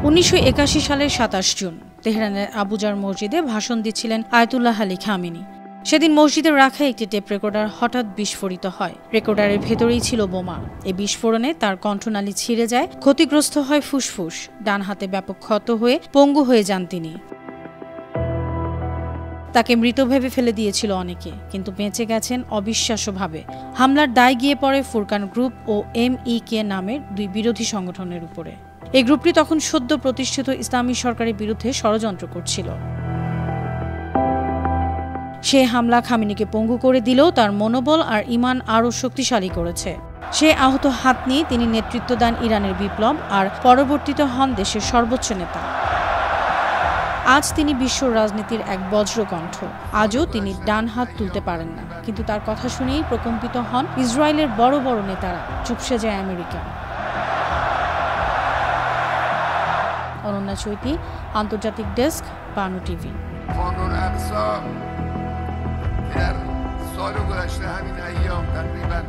1981 সালের 27 জুন তেহরানের আবুজার মসজিদে ভাষণ দিচ্ছিলেন আয়াতুল্লাহ আলী খামেনি। সেদিন মসজিদে রাখা একটি টেপ রেকর্ডার হঠাৎ বিস্ফোরিত হয়। রেকর্ডারের ভেতরেই ছিল বোমা। এই বিস্ফোরণে তার কণ্ঠনালী ছিঁড়ে যায়, ক্ষতিগ্রস্ত হয় ফুসফুস, ডান হাতে ব্যাপক ক্ষত হয়ে পঙ্গু হয়ে যান তিনি। তাকে মৃত ভেবে ফেলে দিয়েছিল অনেকে, কিন্তু বেঁচে গেছেন অবিশ্বাস্যভাবে। হামলার দায় গিয়ে পড়ে ফুরকান গ্রুপ ও MEK নামের দুই বিরোধী সংগঠনের উপরে। এই গ্রুপটি তখন সদ্য প্রতিষ্ঠিত ইসলামী সরকারের বিরুদ্ধে ষড়যন্ত্র করছিল। সে হামলা খামেনিকে পঙ্গু করে দিলেও তার মনোবল আর ঈমান আরও শক্তিশালী করেছে। সে আহত হাত নিয়ে তিনি নেতৃত্ব দেন ইরানের বিপ্লব আর পরবর্তীতে হন দেশের সর্বোচ্চ নেতা। আজ তিনি বিশ্ব রাজনীতির এক বজ্রকণ্ঠ। আজও তিনি ডান হাত তুলতে পারেন না, কিন্তু তার কথা শুনেই প্রকম্পিত হন ইসরায়েলের বড় বড় নেতারা, চুপসে যায় আমেরিকা। অনন্যা চৈতি, আন্তর্জাতিক ডেস্ক, পানো টিভি। در سال گذشته همین ایام تقریبا